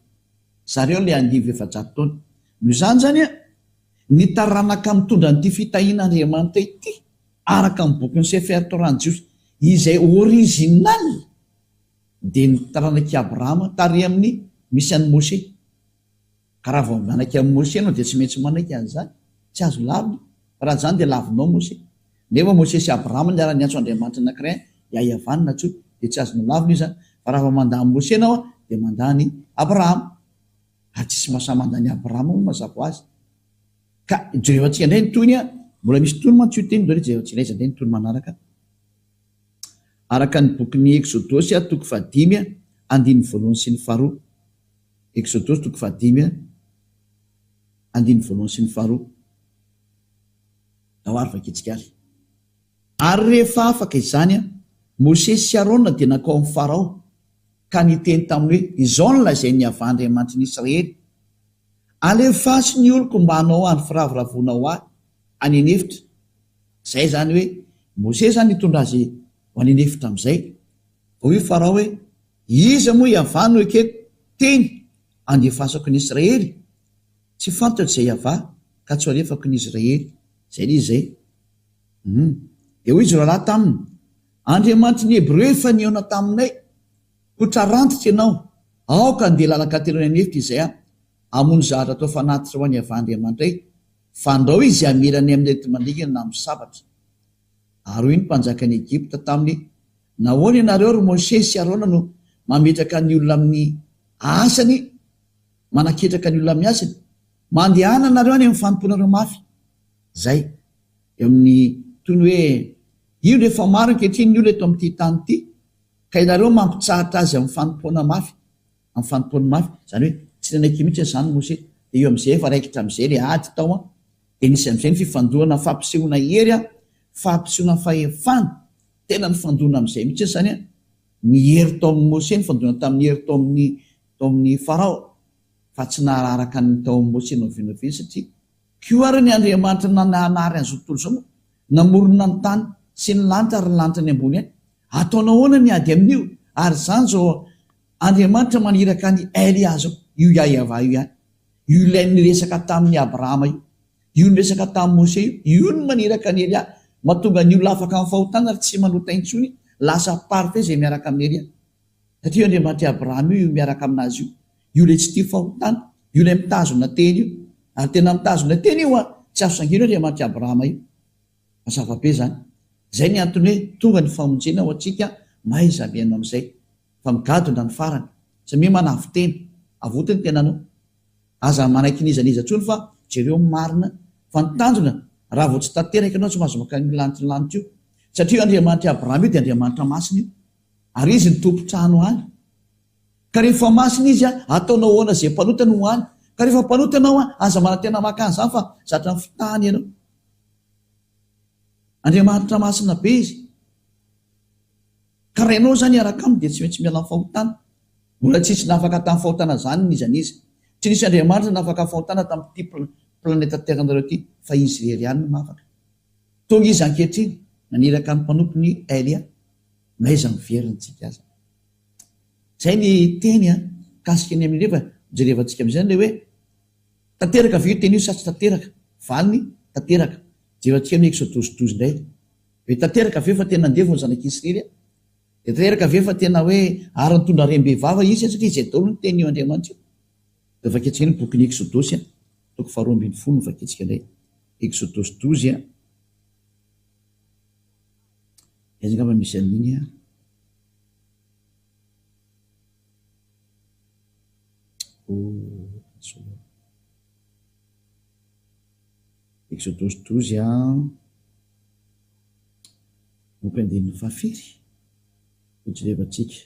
Zareo le andivo efa-jato taona. Noho izany zany ny taranaka mitondra n'ity fitahian'Andriamanitra ity araka amin'ny bokin'ny Sefer Torah Jios izay original dia ny taranak'i Abrahama tarehy misy an'i Mose. Ka raha vao manaiky amin'ny Mose anao dia tsy maintsy manaiky an'izany, tsy azo lavina. Raha zany dia lavinao Mose. Nefa Mose sy Abrahama ny ara-ny antso Andriamanitra anankiray Yahavana tso dia tsy azonao lavina io zany. Fa raha vao mandany Mose anao dia mandany Abrahama. Ary tsisy mahasahy mandany Abrahama moa mazava azy. Ka jerevantsika indray ny tony mbola misy tony mantsy io teny dore jerevantsika indray izay ny tony manaraka. Araka ny bokin'ny Exodus toko 5 andininy 1 sy ny 2. Exodus toko 5 andininy 1 sy ny 2. Ary vakitsika ary. Ary rehefa afaka izany Mose sy Arona dia nakao amin'ny Farao ka niteny taminy hoe izao ny lazainy Yahva Andriamanitry ny Israely, alefaso ny oloko mba hanao any firavoravona ho ahy any anefitra. Zay zany hoe Mose zany nitondra azy ho any anefitra amin'izay. Hoe Farao hoe iza moa Yahva no ekeko teny andefasako ny Israely, tsy fantatra izay Yahva ka tsy alefako ny Israely. Zay izy zay. Dia hoy izy rahalahy taminy, Andriamanitry ny Hebreo efa nihaona taminay, kotra rantitra ianao, aoka andeha lalaka telo any anefitra izay hamono zavatra atao fanatitra ho any Yahva Andriamanitra fandao izy hamelany amin'ny enti-mandingana na amin'ny sabatra. Ary hoy ny mpanjakan'ny Egypta taminy, nahoana ianareo ry Mose sy Arona no mametraka ny olona amin'ny asany, manaketraka ny olona amin'ny asany, mandehana nareo any amin'ny fanomponareo mafy. Zay. Eo amin'ny toy ny hoe io rehefa maro ankehitriny ny olona eto amin'ity tany ity, ka ianareo mampitsahatra azy amin'ny fanompoana mafy, amin'ny fanompoana mafy. Zany hoe tsy nanaiky mihitsy zany Mose. Dia eo amin'izay efa raikitra amin'izay le ady tao dia nisy amin'izay ny fifandohana fampisehoana hery fampisehoana fahefana, tena ny fandohana amin'izay mihitsy zany ny hery tao amin'ny Mose, ny fandohana tamin'ny hery tao amin'ny Farao. fa tsy nararaka ny tao Môsy novinoviany satria ko ary ny Andriamanitra nanary azy tontolo zao namorona ny tany sy ny lanitra ary ny lanitra ny ambony any ataonao ahoana ny ady amin'io ary zany zao Andriamanitra maniraka ny Elia zao io Yahva io ihany io ilay niresaka tamin'ny Abrahama io niresaka tamin'ny Môsé io ny maniraka ny Elia mahatonga ny olona afaka amin'ny fahotana ary tsy manota intsony lasa parfait zay miaraka amin'ny Elia satria Andriamanitra Abrahama io miaraka aminazy io ilay tsy tia fahotana io ilay mitazona teny io ary tena mitazona teny io tsy azo sangina Andriamanitra Abrahama io mazava-be zany zay ny antony hoe tonga ny famonjena ho antsika mahay zabiana amin'izay fa migadona ny farany samia manafy teny avotiny tenanao aza manaiky nizaniza tsony fa jereo marina fa nitanjona raha vao tsy tanteraka anao tsy mahazo maka ny lanitry io satria Andriamanitra Abrahama io dia Andriamanitra masina io ary izy ny tompo-trano any ka rehefa masina izy ataonao ahoana zay mpanotana ho any ka rehefa mpanotanao aza manantena makany zany fa zatra ny fitahany ianao Andriamanitra masina be izy ka rainao zany araka aminy dia tsy maintsy miala amin'ny fahotana mbola tsisy nafaka tamin'ny fahotana zany nizaniza tsy nisy Andriamanitra nafaka fahotana tamin'ity planeta terranareo ty fa izy rery ihany no mafaka tonga izy ankehitriny naniraka ny mpanompony Elia maiza miverintsika aza zay ny teny kasika ny amin'ny rehefa jerevantsika amin'izany le hoe tanteraka ve io teny io sa tsy tanteraka valiny tanteraka jerevantsika amin'ny Exodus 12 indray hoe tanteraka ve fa tena nandevo ny zanak'Israely dia tanteraka ve fa tena hoe ary nitondra rem-behivava izy satria izay daholo ny teny io Andriamanitra io dia vaketsika ny boky ny Exodus toko 12 vaketsika indray Exodus 12 izy ngamba misy an'iny Exodus 12 mampiandin'ny fahafiry hojerevantsika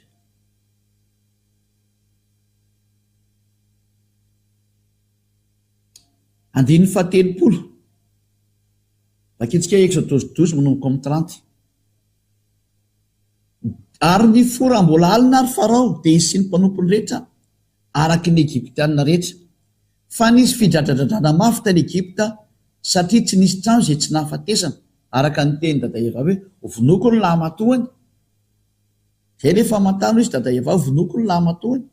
andin'ny fahatelopolo vaketsika Exodus 12 manomboka amin'ny 30 ary ny fora mbola alina ary Farao dia izy sy ny mpanompony rehetra araky ny Egyptianina rehetra fa nisy fidradradradrana mafy tany Egypta satria tsy nisy trano izay tsy nahafatesana araka ny teny dada Eva hoe vonoko ny lahamatoany zay rehefa mantano izy dada Eva vonoko ny lahamatoany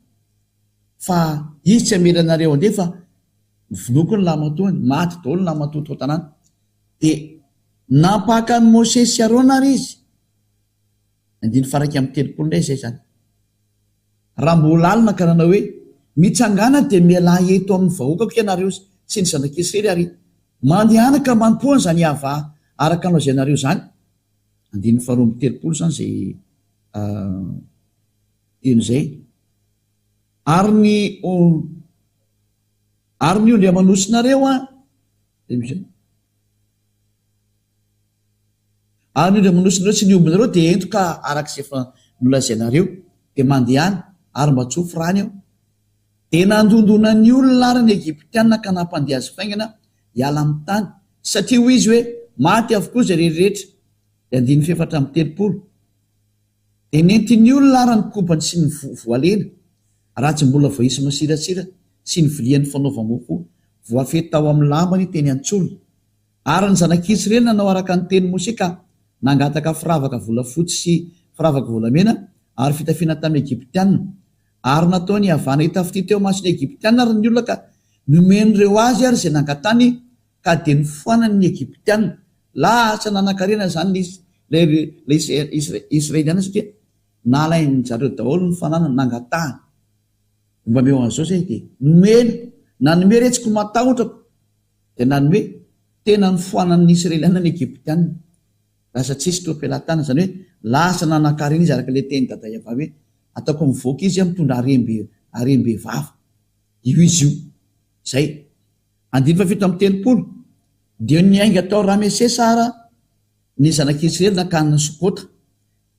fa izy tsy amelanareo andeha fa vonoko ny lahamatoany maty daholo ny lahamatoa tao tanàna dia nampaka ny Môsé sy Arona ary izy andiny faraky amin'ny telopolo indray izay zany raha mbola alina ka nanao hoe mitsangana dia mialahy eto amin'ny vahoakako ianareo sy ny zanak'Israely ary mandehanaka manompoana zany Yahva araka anao izay nareo zany andiny faharoa amin'ny telopolo zany zay ino zay ary ny ondry amanosinareo ary ny ondry amanosinareo sy ny ombinareo dia entoka arak'izay efa nolazainareo dia mandehana ary mba tsofo rany ao dia nandondona ny olona larany Egyptianina ka nampandeha azy faingana hiala amin'ny tany satria hoy izy hoe maty avokoa izay rehetrarehetra dia andiny fefatra amin'ny telopolo dia nentiny olona larany kobany sy ny voalena raha tsy mbola voaisy masiratsira sy ny vilian'ny fanaova-mofo voafety tao amin'ny lambany teny antsolona ary ny zanak'Israely nanao araka ny teny Môsé ka nangataka firavaka volafotsy sy firavaka volamena ary fitafiana tamin'ny Egyptianina ary nataony havana hitafity teo masony Egyptianina ary ny olona ka nomen'ireo azy ary izay nangatany ka dia nifoanany Egyptianina lasa nanankarena zany Israeliana satria nalainy zareo daholo ny fanana nangatahany mba meo an'izao zay dia nomeny nanome retsiko matahotrako dia nanome tena nifoanan'ny Israeliana ny Egyptianina lasa tsisy toam-pilatana zany hoe lasa nanankarena izy araka ilay teny dada Eva hoe ataoko mivoaka izy mitondra harem-behivava io izy io zay andiny fafito amin'ny telopolo dia niainga tao Ramesesara ny zanak'Israely nakanina Sokota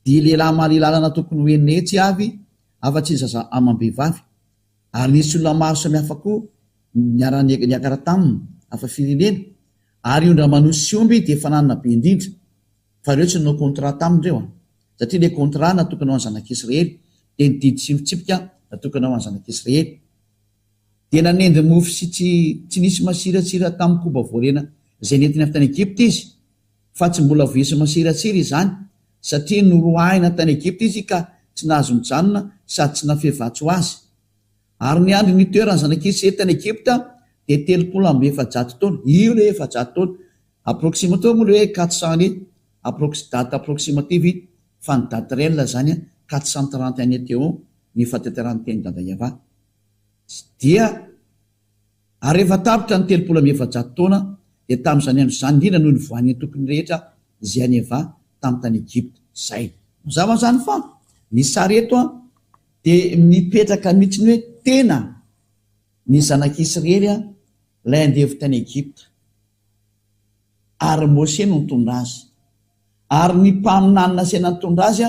dia lehilahy mahalilalana tokony hoenetsy avy afa-tsy zaza amam-behivavy ary nisy olona maro samihafa koa niakara taminy afa firenena ary ondra manosy sy omby dia fananana be indrindra fa ireo tsy nanao contrat tamin'ireo satria ilay contrat natokana ho an'ny zanak'Israely dia nididy sy mitsipika natokana ho an'ny zanak'Israely dia nanendy mofo sy tsy nisy masiratsira tamin'ny koba voarena zay nentina avy tany Egypta izy, fa tsy mbola voisy masiratsira izany satria noroahina tany Egypta izy ka tsy nahazo mijanona sady tsy nafevatso azy. Ary ny andro nitoerany zanak'Israely tany Egypta dia 300 taona. Io le 400 taona approximateur moa le hoe 400 date approximative fa ny date réelle zany 430 année teo ny fahateteran'ny teny Dada Iava. Dia ary rehefa tapitra ny 300 taona dia tamin'izany andro izany indrindra noho ny voan'ny tokony rehetra izay any Eva tamin'ny tany Egypta. Zay mazava zany fa ny sary eto dia mipetraka mihitsy ny hoe tena ny zanak'Israely ilay andevy tany Egypta, ary Mose no nitondra azy, ary ny mpaminany nasena nitondra azy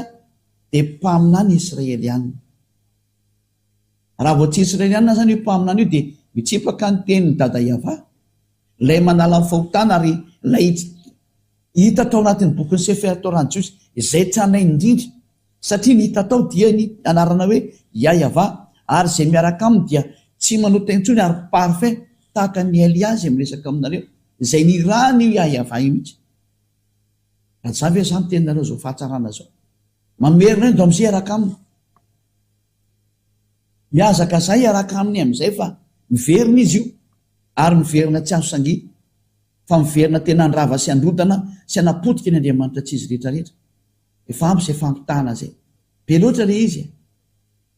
dia mpaminany israelianina. Raha vao tsy israelianina zany io mpaminany io dia mitsipaka ny tenin'ny Dada Iava, ilay manala fahotana ary ilay hita tao anatin'ny bokin'ny Sefer Torah ny Jiosy izay tranay indrindra, satria ny hita tao dia ny anarana hoe Yahva, ary izay miaraka aminy dia tsy manota intsony ary parfait tahaka ny Eliazy miresaka aminareo izay ny rany io Yahva io mihitsy. Zavy zany teninareo zao fahatsarana zao mamerina io amin'izay araka aminy, miazaka zay araka aminy amin'izay fa miverina izy io, ary miverina tsy azo sangia fa miverina tena andrava sy androdana sy anapotika ny Andriamanitra tsy izy rehetrarehetra. Efa ampy izay fampitana zay, be loatra le izy,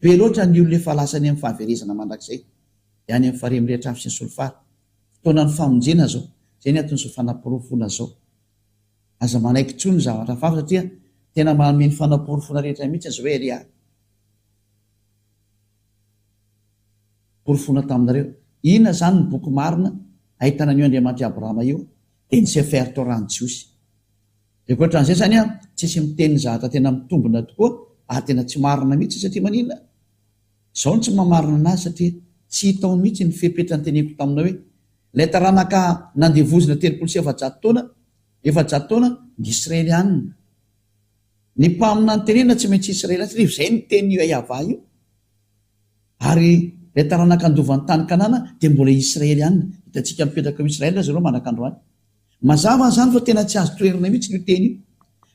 be loatra ny olona efa lasany amin'ny fahaverezana mandrakizay dia any amin'ny faremy rehetra avy sy ny solofary. Fotoana ny famonjena zao, zay ny antony zao fanamporofona zao. Aza manaiky tsony ny zavatra fafa satria tena manome ny fanamporofona rehetra mihitsy zao hoe Elia porofona taminareo. Inona zany ny boky marina ahitana an'io Andriamanitra Abrahama io dia ny Sefer Torah ny Jiosy. Ankoatran'izay zany tsisy miteny zavatra tena mitombona tokoa ary tena tsy marina mihitsy satria maninona zao ny tsy mamarina anazy satria tsy hitao mihitsy ny fepetra ny teneko tamina hoe ilay taranaka nandevozina 700 taona ny Israelianina, ny mpamina ny tenena tsy maintsy Israely satria izay ny teny io Yahva io, ary ilay taranaka andovan'ny tany Kanana dia mbola Israelianina. Hitantsika mipetraka ao Israely zareo manakandroany. Mazava zany fa tena tsy azo toerina mihitsy io teny io,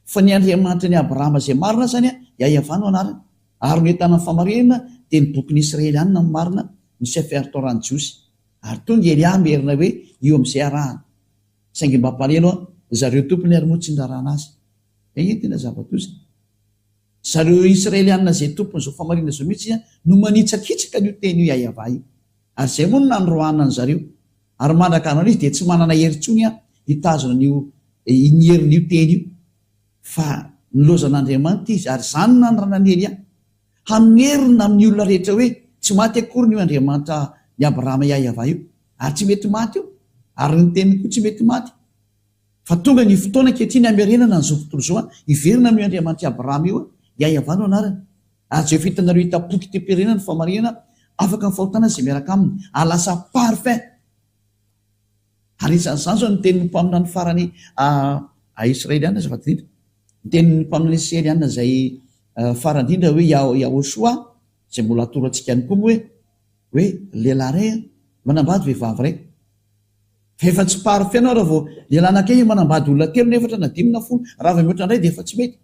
fa ny Andriamanitra ny Abrahama izay marina zany Yahva no anarany, ary ny entana famarinana dia ny bokin'ny Israelianina no marina, ny Sefer Torah ny Jiosy. Ary tonga Elia merina hoe io amin'izay arahana, saingy mba palelo zareo tompony ary moa tsy ndrarana azy. Eny tena zava-tozy zareo Israelianina zay tompony zao famarinana zao mihitsy no manitsakitsaka n'io teny io Yahva io, ary zay moa no nandroana ny zareo. Ary mandraka anao izy dia tsy manana herintsony hitazona ny herin'io teny io, fa nilozan'Andriamanitra izy, ary zany nandrana ny Elia hamerina amin'ny olona rehetra hoe tsy maty akory ny Andriamanitra ny Abrahama Yahva io, ary tsy mety maty io, ary ny teniny koa tsy mety maty. Fa tonga ny fotoana ankehitriny hamerenana n'izao tontolo zao hiverina amin'ny Andriamanitra Abrahama io Yahva no anarany. Ary zay fitanareo hitapoky temperena ny famarinana afaka mifahotana izay miaraka aminy alasa parfait. Ary isan'izany zao ny tenin'ny mpaminany farany Israelianina zava-indrindra, ny tenin'ny mpaminany Israelianina zay farany indrindra hoe Yahoshua izay mbola atoro antsika ihany koa moa hoe lehilahy ray manambady vehivavy ray. Fa efa tsy parfait anao raha vao lehilahy anankiray manambady olona 3 na 4 na 5 na 10 raha vao mihoatra indray dia efa tsy mety.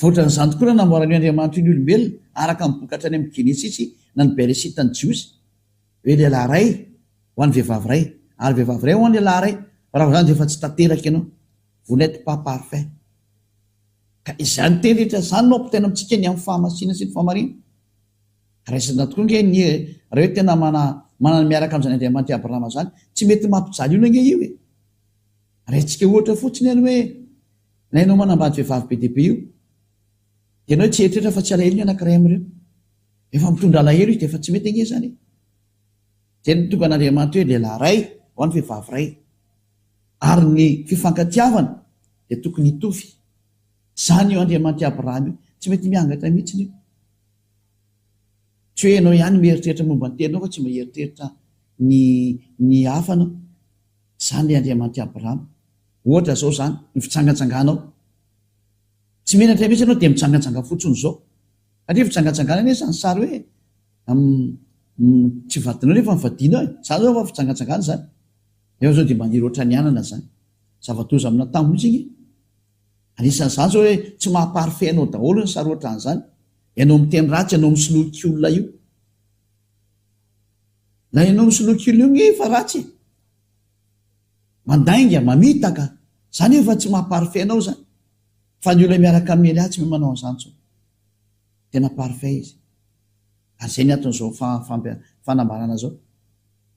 Ohatran'izany tokoa namboarany Andriamanitra ny olombelona araka mibokatra any amin'ny Genesisy na ny Beresita ny Jiosy hoe lehilahy ray ho an'ny vehivavy ray, ary vehivavy ray ho an'ny lehilahy ray. Raha zany dia efa tsy tanteraka ianao, vous n'êtes pas parfait. Ka izany teny rehetra zany no ampitaina amintsika ny amin'ny fahamasina sy ny fahamarina. Raisina tokoa nge ny raha hoe tena manana miaraka amin'izany Andriamanitra Abrahama zany tsy mety mampijaly io nge io e. Raintsika ohatra fotsiny ihany hoe na ianao manambady vehivavy be dia be io, dia ianao tsy eritreritra fa tsy alahelo ny anankiray amin'ireo, efa mitondra alahelo izy dia efa tsy mety nge zany. Zay ny tonga an'Andriamanitra hoe lehilahy ray ho an'ny vehivavy ray, ary ny fifankatiavana dia tokony hitovy. Zany io Andriamanitra Abrahama io tsy mety miangatra mihitsy io. Tsy hoe ianao ihany mieritreritra momba ny teninao fa tsy mieritreritra ny hafanao. Zany ilay Andriamanitra Abrahama. Ohatra zao zany ny fitsangatsanganao, tsy menatra mihitsy ianao dia mitsangatsanga fotsiny zao, satria fitsangatsangana anie zany sary hoe tsy vadinao nefa mivadina e. Zany zao fa fitsangatsangana zany. Eo zao dia maniry oatra ny anana zany. Zavatoza amina taminy mihitsy iny. Anisan'izany zao hoe tsy mahaparfait anao daholo ny sary ohatran'izany. Ianao miteny ratsy, ianao misoloky olona io. Na ianao misoloky olona io fa ratsy. Mandainga, mamitaka. Zany efa tsy mahaparfait anao zany. Fa ny olona miaraka amin'ny Elia tsy manao an'izany tsony. Tena parfait izy. Ary izay ny aton'izao fanambarana zao.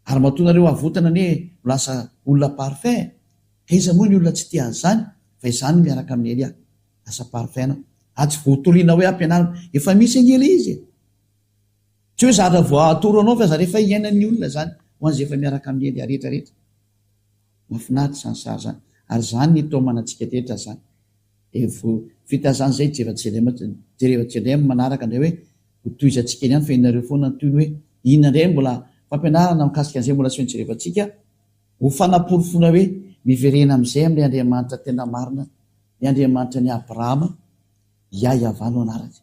Ary mahatonareo avotana ne lasa olona parfait. Ka iza moa ny olona tsy tia zany, fa izany miaraka amin'ny Elia. Lasa parfait anao. Tsy voatoriana hoe ampianarina. Efa misy angely izy. Tsy hoe zara voatoro anao fa zara efa iainan'ny olona zany. Ho an'izay efa miaraka amin'ny Elia rehetrarehetra. Mahafinaritra zany sary zany. Ary zany ny tao manantsika rehetra zany. Vita zany zay Jerevan manaraka indray hoe ho toizantsika ihany fa inareo foana ny toy ny hoe inona indray mbola fampianarana mikasika an'izay mbola tsy ho jerevantsika ho fanaporofona hoe miverena amin'izay amin'ilay Andriamanitra tena marina, ny Andriamanitra ny Abrahama, Yahavah no anarany.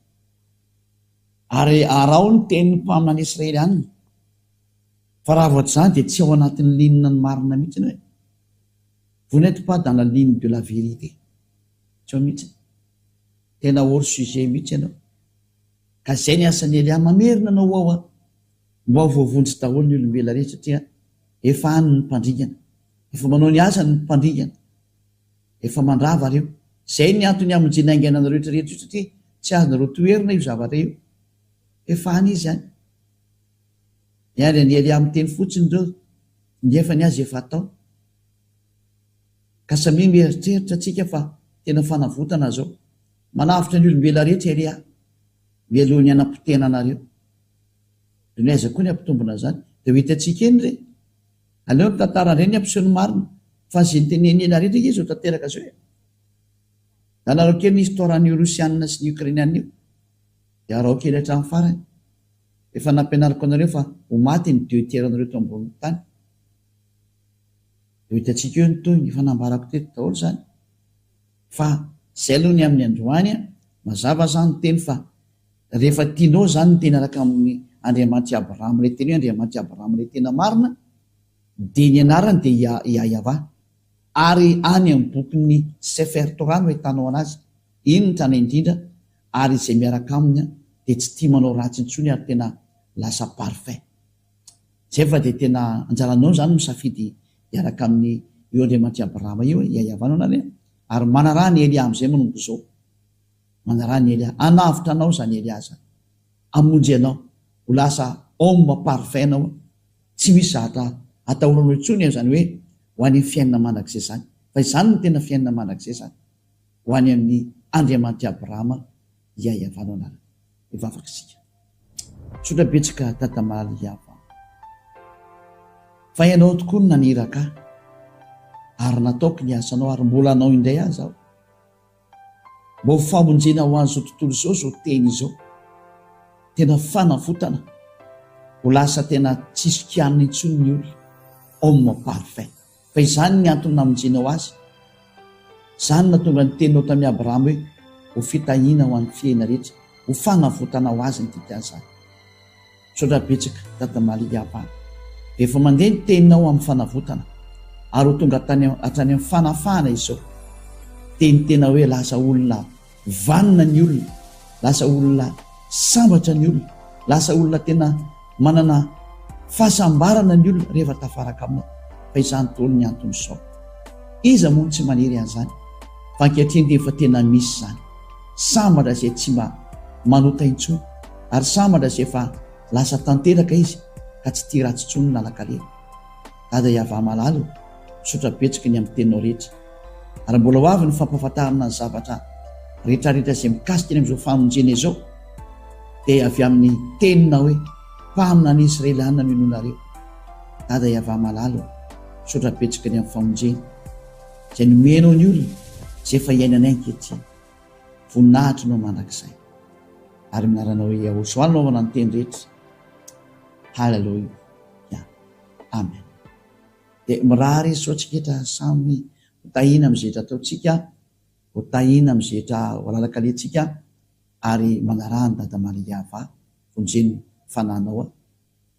Ary arao ny tenin'ny mpaminany Israely anina. Fa raha voatr'izany dia tsy ao anatin'ny linina ny marina mihitsy hoe. Vous n'êtes pas dans la ligne de la vérité. Tsy ao mihitsy. Tena hors sujet mihitsy ianao. Ka izay ny asan'ny Elia mamerina anao ao mba ho voavondry daholo ny olombelona rehetra satria efa any ny mpandringana. Efa manao ny asany ny mpandringana. Efa mandrava reo. Izay ny antony hamonjena aingana na rehetra rehetra io satria tsy azonareo toerina io zavatra io. Efa any izy any. Niary ny Elia amin'ny teny fotsiny ireo nefa ny azy efa atao. Ka samy mieritreritra antsika fa tena fanavotana zao. Manavitra ny olombelona rehetra Elia. Mialohan'ny anam-potena anareo. Dia ny aiza koa ny ampitombona zany. Dia ho hitantsika eny re. Aleo ny tantara indray ny ampiseho ny marina. Fa izay nytenen'ny Elia rehetra izy ho tanteraka zao e. Nanarao kely ny historan'ny Rosianina sy ny Ukrainianina io. Dia arao kely hatramin'ny farany. Efa nampianariko anareo fa ho maty ny deuteranareo tao ambonin'ny tany. Dia ho hitantsika eo ny toy ny fanambarako teto daholo zany. Fa izay aloha ny amin'ny androany mazava zany teny fa rehefa tianao zany ny teny araka amin'ny Andriamanitra Abrahama ilay teny hoe Andriamanitra Abrahama ilay tena marina, dia ny anarany dia Yahavah. Ary any amin'ny bokin'ny Sefer Torah no ahitanao anazy. Iny ny trana indrindra ary izay miaraka aminy dia tsy tia manao ratsy intsony ary tena lasa parfait. Zay fa dia tena anjaranao zany misafidy miaraka amin'ny io Andriamanitra Abrahama io Yahavah no anarany. Ary manarah ny Elia amin'izay manombo izao. Manarah ny Elia. Anavitra anao zany Elia zany. Amonjy anao. Ho lasa homme parfait anao. Tsy misy zatra atahoranao intsony zany hoe ho any fiainana mandrakizay zany. Fa izany no tena fiainana mandrakizay zany. Ho any amin'ny Andriamanitra Abrahama Yahavah no anarany. Ivavaka isika. Sotra betsaka tatamaly Yahavah. Fa ianao tokoa no naniraka ary nataoko ny asanao ary mbola anao indray aza aho. Mba ho famonjena ho an'izao tontolo izao zao teny izao. Tena fanafotana. Ho lasa tena tsisy kianina intsony ny olona. Homme parfait. Fa izany ny antony namonjena ho azy. Izany natonga ny teninao tamin'ny Abrahama hoe ho fitahiana ho an'ny fiaina rehetra. Ho fanafotana ho azy ny dikany izany. Sotra betsaka tatamaly Yahavah. Efa mandeha ny teninao amin'ny fanavotana. Ary ho tonga hatrany amin'ny fanafahana izao. Teny tena hoe lasa olona vanina ny olona. Lasa olona sambatra ny olona. Lasa olona tena manana fahasambarana ny olona rehefa tafaraka aminao. Fa izany tolo ny antony izao. Iza moa tsy maniry an'izany. Fa ankehitriny dia efa tena misy izany. Sambatra izay tsy mba manota intsony. Ary sambatra izay efa lasa tanteraka izy ka tsy tia ratsy intsony nalakaleha. Dada Yahavah malalo. Sotra betsaka ny amin'ny teninao rehetra. Ary mbola ho avy ny fampahafantarana ny zavatra rehetrarehetra izay mikasika ny amin'izao famonjena izao dia avy amin'ny tenina hoe mpamina ny Israelianina no inonareo. Dada Yahavah malalo. Sotra betsaka ny amin'ny famonjena izay nomenao ny olona izay efa iainanay ankehitriny. Voninahitra no mandrakizay. Ary minaranao hoe Yahosoa no anaovana ny teny rehetra. Haleluia. Amen. Dia mirary izy soatsika etra samy hotahina amin'izay rehetra ataontsika, hotahina amin'izay rehetra ho lalakalehantsika ary manarahany Dada Maria Yahavah vonjeny fananao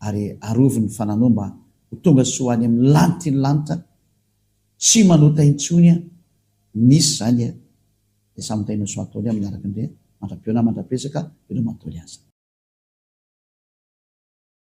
ary arovy ny fananao mba ho tonga soany amin'ny lanitra ny lanitra sy manota intsony a nisy zany a de samy taina soataony amin'ny araka indray mandra-piona mandra-pesaka elo matoly azy